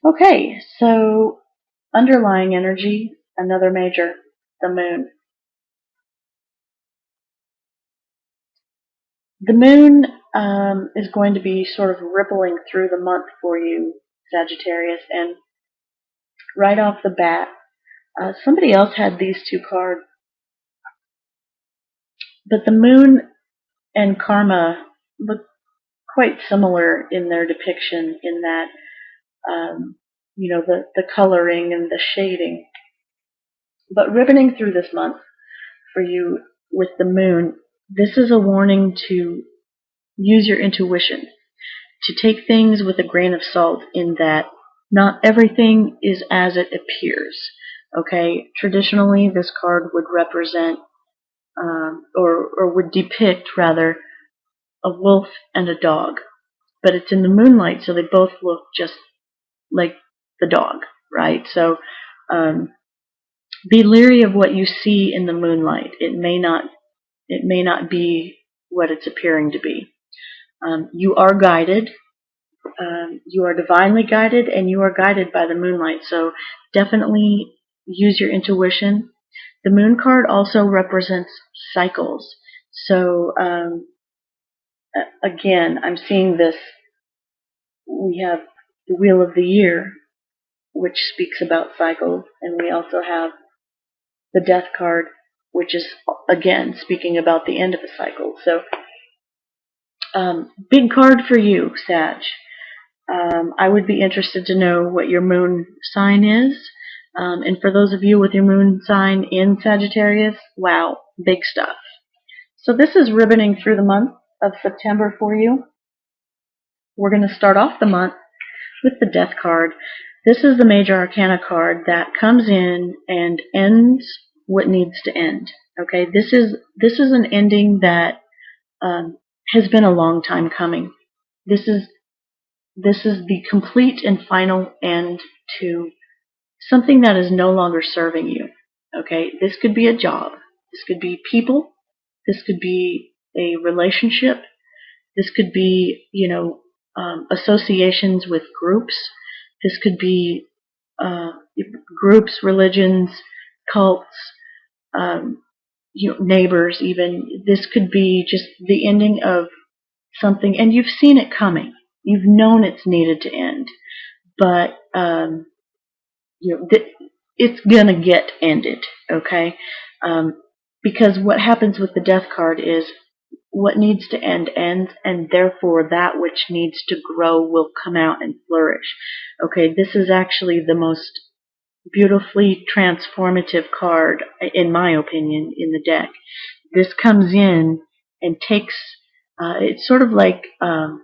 Okay, so underlying energy, another major, the moon. The moon is going to be sort of rippling through the month for you, Sagittarius, and right off the bat, somebody else had these two cards, but the moon and karma look quite similar in their depiction in that, the coloring and the shading. But ribboning through this month for you with the moon, this is a warning to use your intuition, to take things with a grain of salt in that not everything is as it appears. Okay, traditionally this card would represent, or would depict rather, a wolf and a dog. But it's in the moonlight, so they both look just like the dog, right? So be leery of what you see in the moonlight. It may not be what it's appearing to be. You are guided. You are divinely guided, and you are guided by the moonlight. So definitely use your intuition. The moon card also represents cycles. So again, I'm seeing this. We have the Wheel of the Year, which speaks about cycles, and we also have the Death card, which is again speaking about the end of a cycle. So big card for you, Sag. I would be interested to know what your moon sign is. And for those of you with your moon sign in Sagittarius, wow, big stuff. So this is ribboning through the month of September for you. We're going to start off the month with the Death card. This is the Major Arcana card that comes in and ends what needs to end. Okay, this is an ending that has been a long time coming. This is the complete and final end to something that is no longer serving you. Okay, this could be a job. This could be people. This could be a relationship. This could be, associations with groups. This could be groups, religions, cults, neighbors even. This could be just the ending of something, and you've seen it coming. You've known it's needed to end, but it's gonna get ended, okay? Because what happens with the Death card is what needs to end ends, and therefore that which needs to grow will come out and flourish. Okay, this is actually the most beautifully transformative card, in my opinion, in the deck. This comes in and takes, it's sort of like, I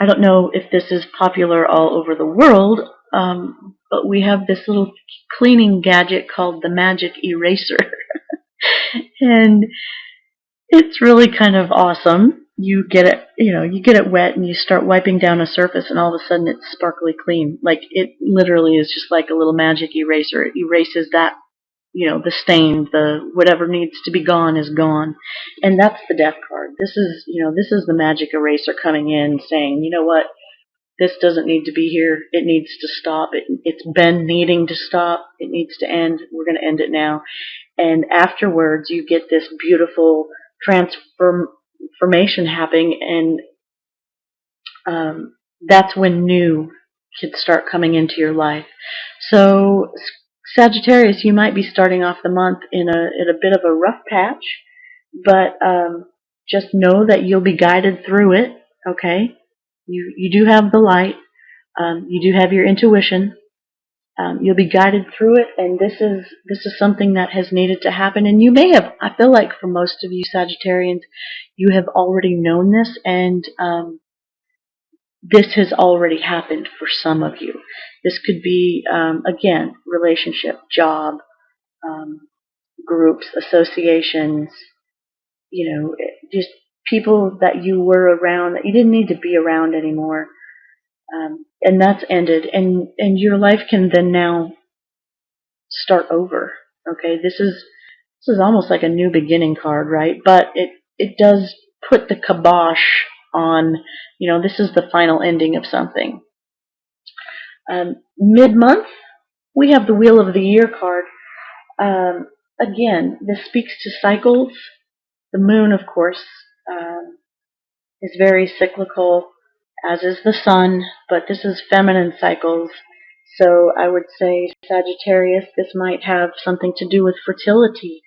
don't know if this is popular all over the world, but we have this little cleaning gadget called the magic eraser. And it's really kind of awesome. You get it wet and you start wiping down a surface and all of a sudden it's sparkly clean. Like it literally is just like a little magic eraser. It erases that, the stain, the whatever needs to be gone is gone. And that's the Death card. This is the magic eraser coming in saying, you know what? This doesn't need to be here. It needs to stop. It's been needing to stop. It needs to end. We're going to end it now. And afterwards, you get this beautiful transformation happening, and that's when new could start coming into your life. So, Sagittarius, you might be starting off the month in a bit of a rough patch, but just know that you'll be guided through it. Okay, you do have the light. You do have your intuition. You'll be guided through it, and this is something that has needed to happen. And you may have, I feel like for most of you Sagittarians, you have already known this, and this has already happened for some of you. This could be, again, relationship, job, groups, associations, just people that you were around that you didn't need to be around anymore. And that's ended, and your life can then now start over. Okay, this is almost like a new beginning card, right? But it does put the kibosh on, this is the final ending of something. Mid-month, we have the Wheel of the Year card. Again, this speaks to cycles. The moon, of course, is very cyclical, as is the sun, but this is feminine cycles. So I would say, Sagittarius, this might have something to do with fertility.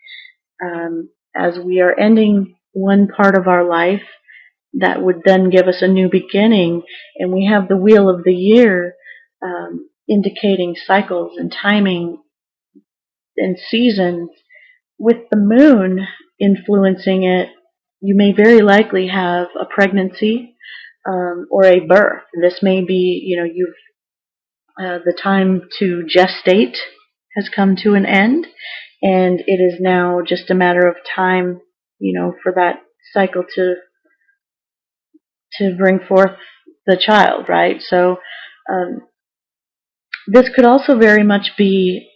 As we are ending one part of our life, that would then give us a new beginning, and we have the Wheel of the Year indicating cycles and timing and seasons. With the moon influencing it, you may very likely have a pregnancy or a birth. This may be, the time to gestate has come to an end, and it is now just a matter of time, for that cycle to bring forth the child, right? So this could also very much be,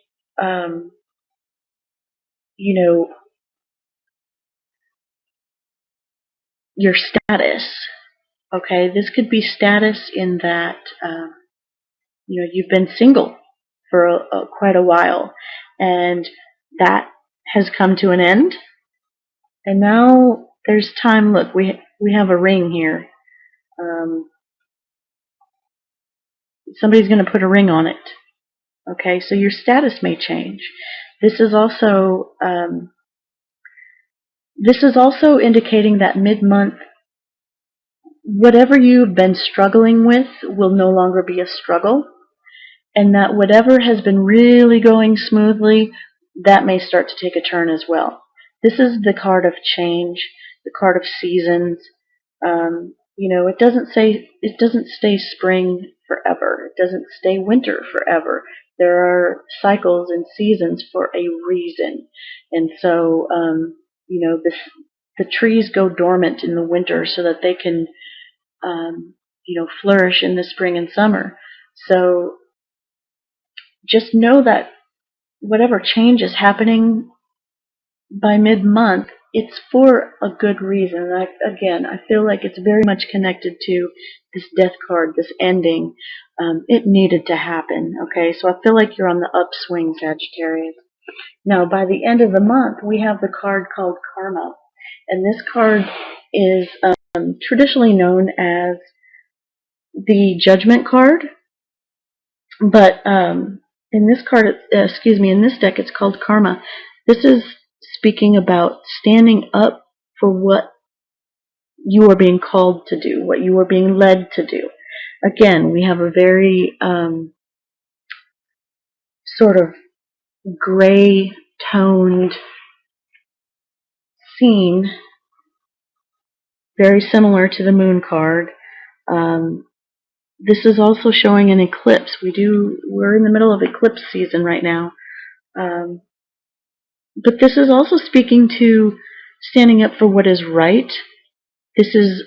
your status. Okay, this could be status in that you've been single for quite a while, and that has come to an end, and now there's time. Look, we have a ring here. Somebody's going to put a ring on it. Okay, so your status may change. This is also indicating that mid-month, whatever you've been struggling with will no longer be a struggle, and that whatever has been really going smoothly, that may start to take a turn as well. This is the card of change, the card of seasons. It doesn't stay spring forever. It doesn't stay winter forever. There are cycles and seasons for a reason, and so the trees go dormant in the winter so that they can flourish in the spring and summer. So just know that whatever change is happening by mid-month, it's for a good reason. I feel like it's very much connected to this death card, this ending. It needed to happen, okay? So I feel like you're on the upswing, Sagittarius. Now, by the end of the month, we have the card called Karma. And this card is traditionally known as the Judgment card. But in this deck, it's called Karma. This is speaking about standing up for what you are being called to do, what you are being led to do. Again, we have a very sort of gray-toned scene, very similar to the Moon card. This is also showing an eclipse. We're in the middle of eclipse season right now. But this is also speaking to standing up for what is right. This is,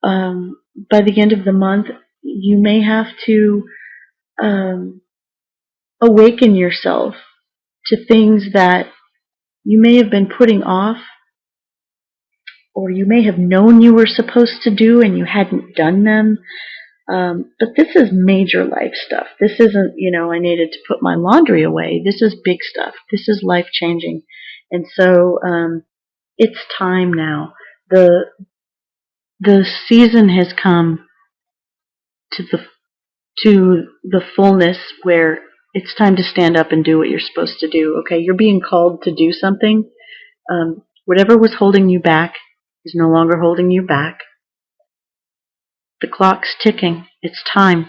by the end of the month, you may have to awaken yourself to things that you may have been putting off, or you may have known you were supposed to do and you hadn't done them. But this is major life stuff. This isn't, I needed to put my laundry away. This is big stuff. This is life changing. And so it's time now. The season has come to the fullness where it's time to stand up and do what you're supposed to do. Okay, you're being called to do something. Whatever was holding you back is no longer holding you back. The clock's ticking. It's time.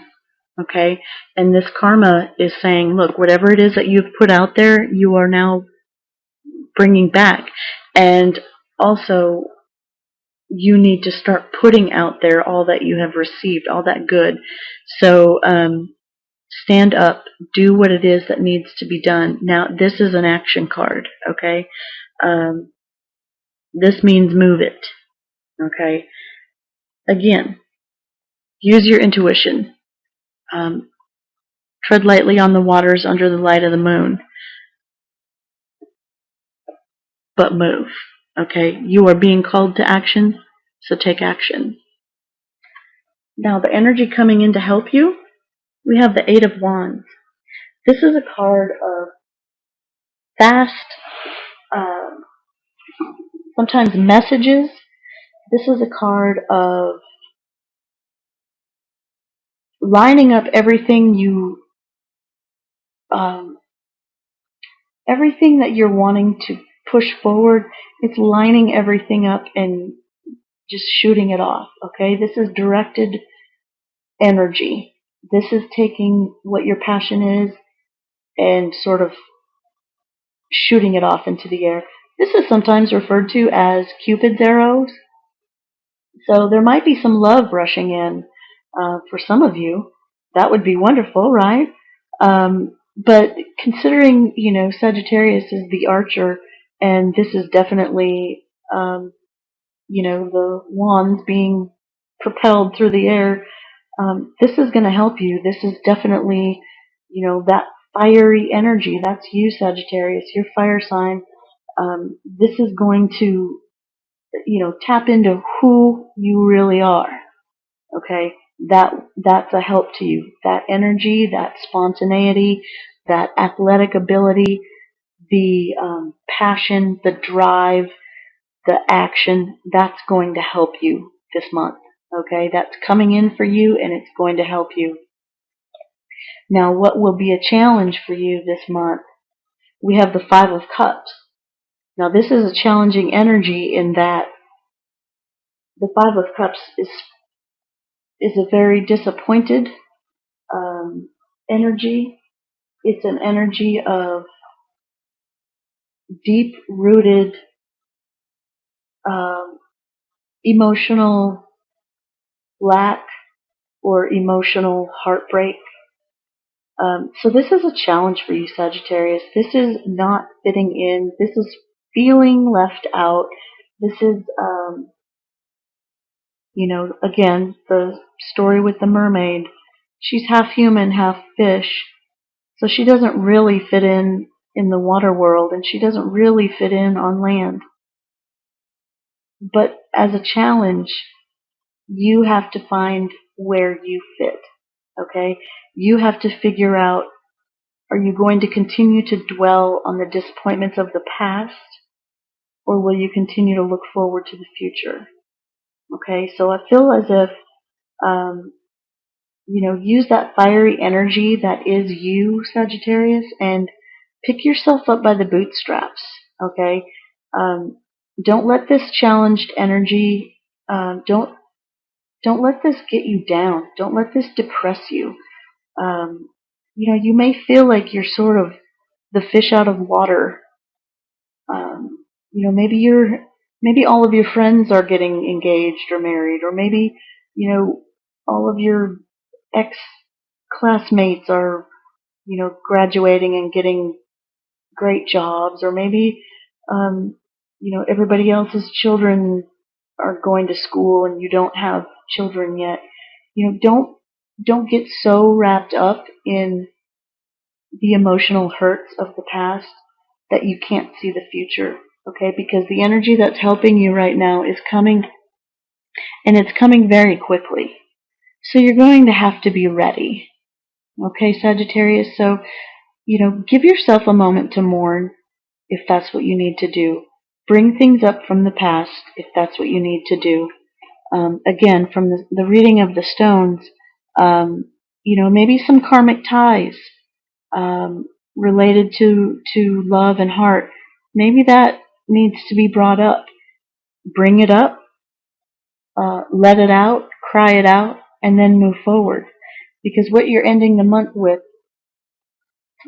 Okay? And this karma is saying, look, whatever it is that you've put out there, you are now bringing back. And also, you need to start putting out there all that you have received, all that good. So stand up. Do what it is that needs to be done. Now, this is an action card. Okay? This means move it. Okay? Again, use your intuition. Tread lightly on the waters under the light of the moon. But move. Okay? You are being called to action, so take action. Now, the energy coming in to help you We have the Eight of Wands. This is a card of fast, um, sometimes messages. This is a card of lining up um, everything that you're wanting to push forward. It's lining everything up and just shooting it off. Okay, this is directed energy. This is taking what your passion is and sort of shooting it off into the air. This is sometimes referred to as Cupid's arrows. So there might be some love rushing in for some of you. That would be wonderful, right? But considering, Sagittarius is the archer, and this is definitely, the wands being propelled through the air, this is going to help you. This is definitely, that fiery energy. That's you, Sagittarius, your fire sign. This is going to, tap into who you really are. Okay, that's a help to you. That energy, that spontaneity, that athletic ability, the passion, the drive, the action. That's going to help you this month. Okay, that's coming in for you, and it's going to help you. Now, what will be a challenge for you this month? We have the Five of Cups. Now, this is a challenging energy in that the Five of Cups is a very disappointed energy. It's an energy of deep-rooted um, emotional lack or emotional heartbreak. So this is a challenge for you, Sagittarius. This is not fitting in. This is feeling left out. This is, again, the story with the mermaid. She's half human, half fish. So she doesn't really fit in the water world, and she doesn't really fit in on land. But as a challenge, you have to find where you fit. Okay? You have to figure out, are you going to continue to dwell on the disappointments of the past, or will you continue to look forward to the future? Okay, so I feel as if, use that fiery energy that is you, Sagittarius, and pick yourself up by the bootstraps. Okay, don't let this challenged energy, don't let this get you down. Don't let this depress you. You may feel like you're sort of the fish out of water. Maybe all of your friends are getting engaged or married, or maybe, all of your ex classmates are, graduating and getting great jobs, or maybe, everybody else's children are going to school and you don't have children yet. Don't get so wrapped up in the emotional hurts of the past that you can't see the future. Okay, because the energy that's helping you right now is coming, and it's coming very quickly. So you're going to have to be ready. Okay, Sagittarius, so, give yourself a moment to mourn if that's what you need to do. Bring things up from the past if that's what you need to do. Again, from the reading of the stones, maybe some karmic ties related to love and heart. Maybe that needs to be brought up. Bring it up, let it out, cry it out, and then move forward. Because what you're ending the month with,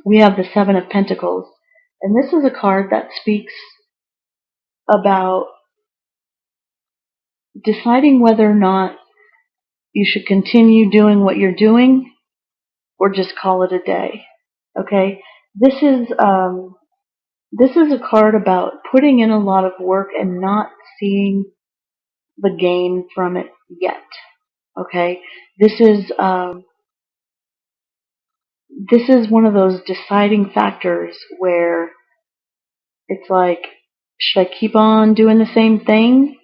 we have the Seven of Pentacles. And this is a card that speaks about deciding whether or not you should continue doing what you're doing or just call it a day. Okay? This is a card about putting in a lot of work and not seeing the gain from it yet. Okay? This is one of those deciding factors where it's like, should I keep on doing the same thing?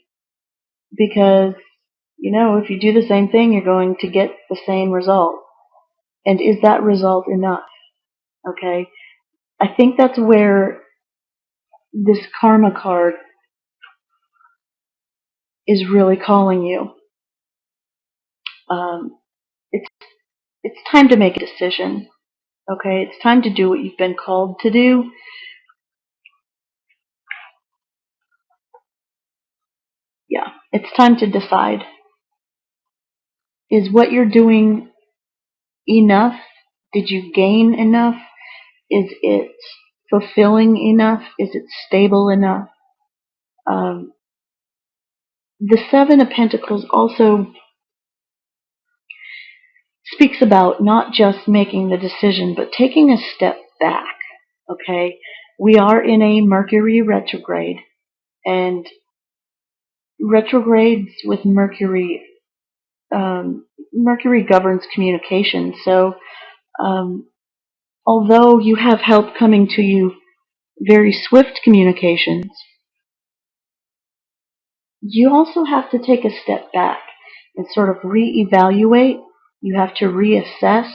Because, if you do the same thing, you're going to get the same result. And is that result enough? Okay. I think that's where this karma card is really calling you. It's time to make a decision. Okay, it's time to do what you've been called to do. Yeah, it's time to decide. Is what you're doing enough? Did you gain enough? Is it fulfilling enough? Is it stable enough? The Seven of Pentacles also speaks about not just making the decision, but taking a step back. Okay, we are in a Mercury retrograde, and retrogrades with Mercury, Mercury governs communication. So, although you have help coming to you, very swift communications, you also have to take a step back and sort of reevaluate. You have to reassess.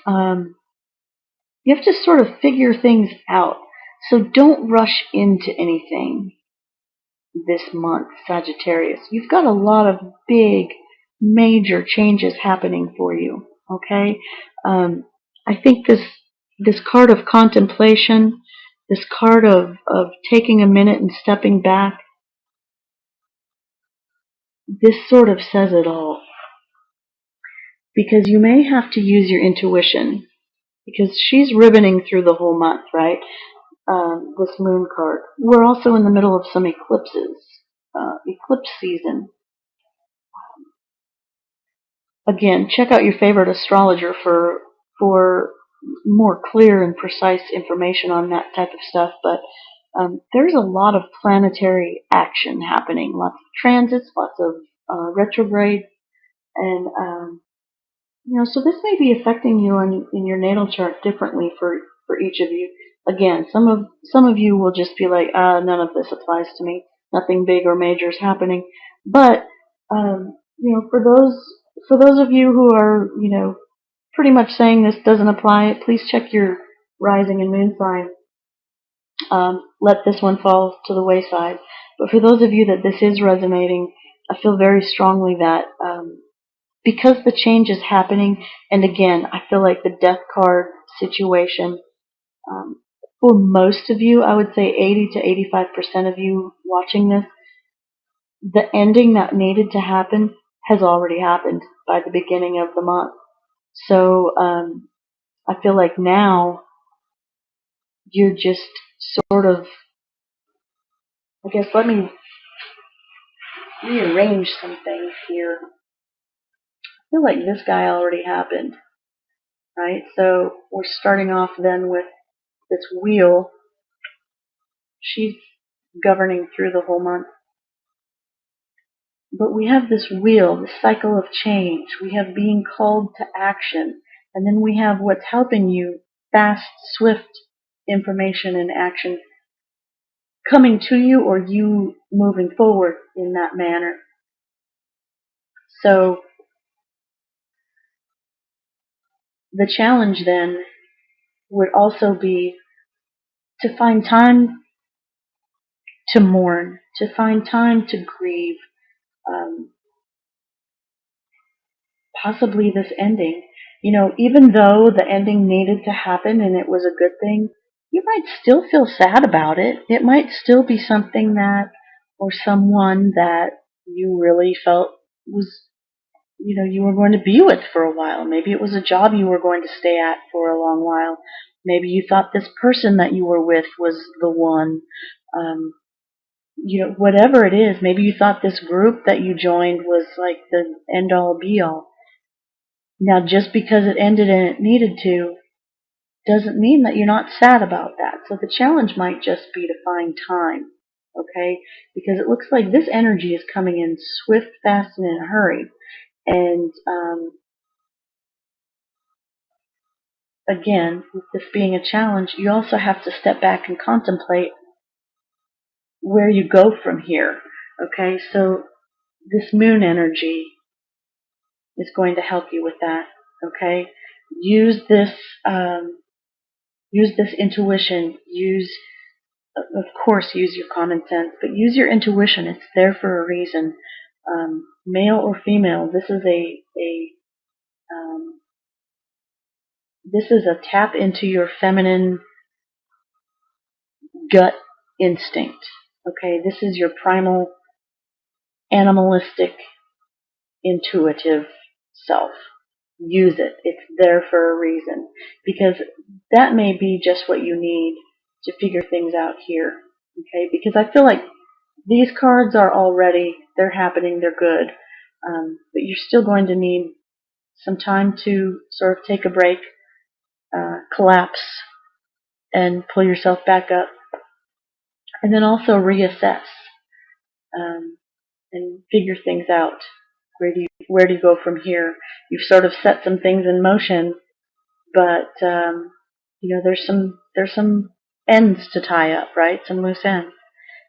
You have to sort of figure things out. So don't rush into anything this month, Sagittarius. You've got a lot of big, major changes happening for you. Okay, I think this card of contemplation, this card of taking a minute and stepping back, this sort of says it all. Because you may have to use your intuition, because she's ribboning through the whole month, right? This moon card. We're also in the middle of some eclipses, eclipse season. Again, check out your favorite astrologer for more clear and precise information on that type of stuff. But there's a lot of planetary action happening, lots of transits, lots of retrograde, and so this may be affecting you in your natal chart differently for each of you. Again, some of you will just be like, none of this applies to me. Nothing big or major is happening. But for those of you who are pretty much saying this doesn't apply, please check your rising and moon sign. Let this one fall to the wayside. But for those of you that this is resonating, I feel very strongly that because the change is happening, and again, I feel like the death card situation, for most of you, I would say 80 to 85% of you watching this, the ending that needed to happen has already happened by the beginning of the month. So I feel like now you're just sort of, I guess, let me rearrange some things here. I feel like this guy already happened, right? So we're starting off then with this wheel. She's governing through the whole month. But we have this wheel, the cycle of change. We have being called to action. And then we have what's helping you, fast, swift information and action coming to you, or you moving forward in that manner. So the challenge then would also be to find time to mourn, to find time to grieve, possibly this ending. Even though the ending needed to happen and it was a good thing, you might still feel sad about it. It might still be something that, or someone that you really felt was, you were going to be with for a while. Maybe it was a job you were going to stay at for a long while. Maybe you thought this person that you were with was the one. Whatever it is, maybe you thought this group that you joined was like the end all be all. Now, just because it ended and it needed to, doesn't mean that you're not sad about that. So the challenge might just be to find time, okay? Because it looks like this energy is coming in swift, fast, and in a hurry. And again, with this being a challenge, you also have to step back and contemplate where you go from here, okay? So this moon energy is going to help you with that, Okay, use this use this intuition. Of course, use your common sense, but use your intuition. It's there for a reason. Male or female, um, this is a tap into your feminine gut instinct. Okay, this is your primal, animalistic, intuitive self. Use it. It's there for a reason, because that may be just what you need to figure things out here. Okay, because I feel like these cards are already, they're happening, they're good, but you're still going to need some time to sort of take a break, collapse, and pull yourself back up, and then also reassess, and figure things out. Where do you go from here? You've sort of set some things in motion, but there's some ends to tie up, right? Some loose ends.